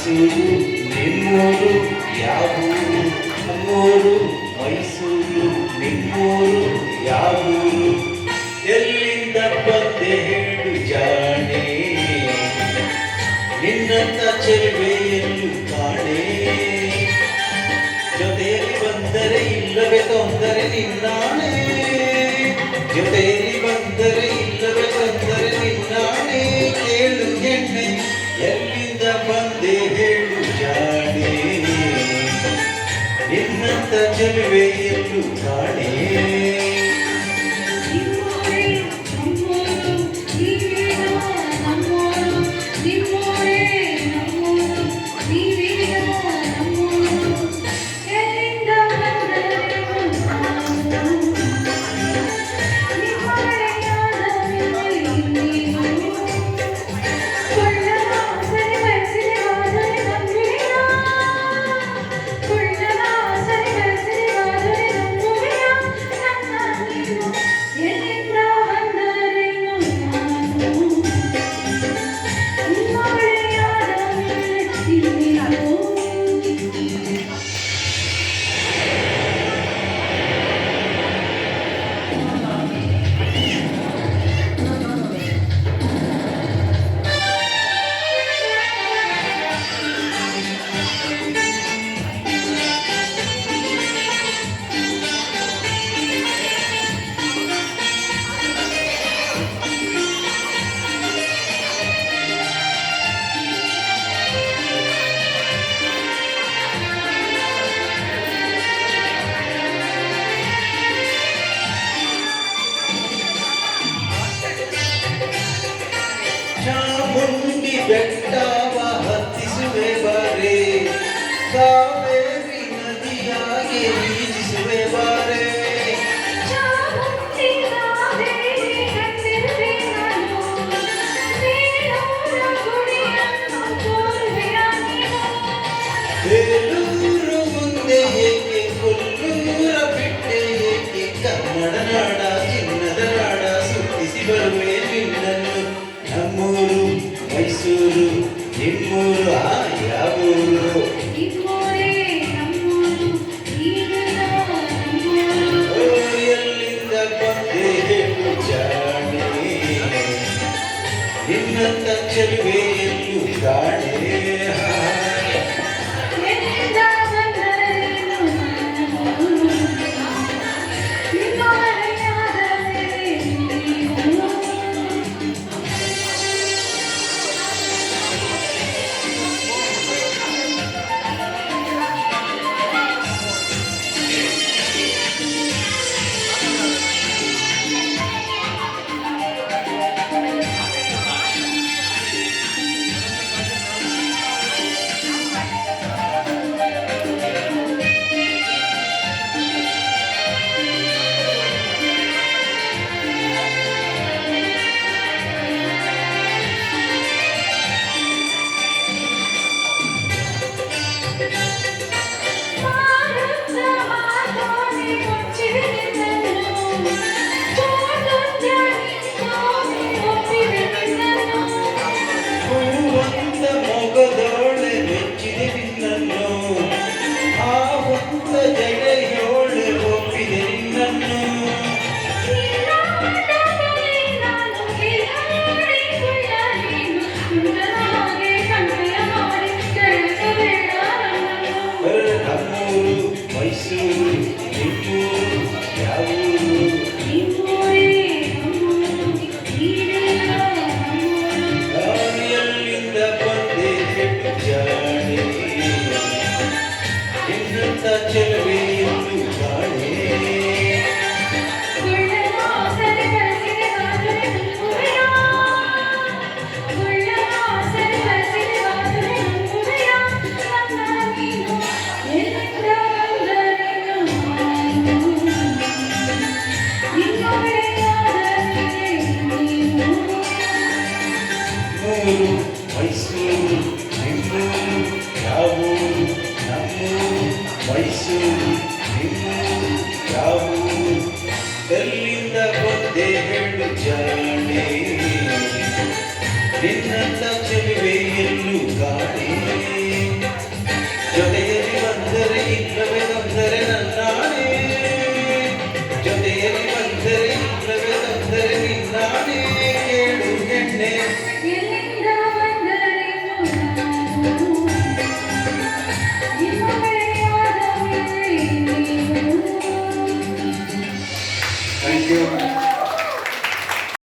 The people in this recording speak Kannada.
ಮೈಸೂರು ನಿಮ್ಮೂರು ಯಾವೂರು ನಮ್ಮೂರು ಮೈಸೂರು ನಿಮ್ಮೂರು ಯಾವೂರು ಎಲ್ಲಿಂದ ಬಂದೆ ಹೇಳು ಜಾಣೆ ನಿನ್ನಂತ ಚೆಲುವೆಯಲ್ಲೂ ಕಾಣೆ ಜೊತೆಯಲ್ಲಿ ಬಂದರೆ ಇಲ್ಲವೇ ತೊಂದರೆ ನಿನ್ನಾಣೆ ಜೊತೆಯಲ್ಲಿ ಬಂದರೆ ಇಲ್ಲವೇ ತೊಂದರೆ ನಿನ್ನಾಣೆ ಕೇಳು ಎಣ್ಣೆ ಎಲ್ಲಿಂದ ಬಂದೆ ಹೇಳು ಜಾಣೆ ನಿನ್ನಂತ ಚೆಲುವೆಯಲ್ಲೂ ಕಾಣೆ ಚಾಮುಂಡಿ ಬೆಟ್ಟವ ಹತ್ತಿಸುವೆ ಬಾರೆ ಕಾವೇರಿ ನದಿಯಾಗಿ ಈಜಿಸುವೆ ಬಾರೆ ಬೇಲೂರು ಮುಂದೆ ಏಕೆ ಕೊಲ್ಲೂರ ಬಿಟ್ಟೆ ಏಕೆ ಕನ್ನಡ ನಾಡ ಚಿನ್ನದ ನಾಡ ಸುತ್ತಿಸಿ ಬರುವೆ ನಿನ್ನನ್ನು ನಮ್ಮೂರು ಮೈಸೂರು ನಿಮ್ಮೂರು ಯಾವೂರು ಎಲ್ಲಿಂದ ಬಂದೆ ಹೇಳು ಜಾಣೆ ನಿನ್ನಂತ ಚೆಲುವೆಯಲ್ಲೂ ಕಾಣೆ ಮೊಗದೋಳೆ ಮೆಚ್ಚಿದೆ ನಿನ್ನನ್ನು ಆ ಹೊತ್ತ ಜಡೆಯೋಳೆ ಒಪ್ಪಿದೆ ನಿನ್ನನ್ನು ನಮ್ಮೂರು ಮೈಸೂರು ನಿಮ್ಮೂರು ಯಾವೂರು ಎಲ್ಲಿಂದ ಬಂದೆ ಹೇಳು ಜಾಣೆ ನಿನ್ನಂತ ಚೆಲುವೆಯಲ್ಲೂ ಕಾಣೆ ಮೈಸೂರು ನಿಮ್ಮೂರು ಯಾವೂರು ನಮ್ಮೂರು ಮೈಸೂರು ನಿಮ್ಮೂರು ಯಾವೂರು ಎಲ್ಲಿಂದ ಬಂದೆ ಹೇಳು ಜಾಣೆ ನಿನ್ನಂತ ಚೆಲುವೆಯಲ್ಲೂ ಕಾಣೆ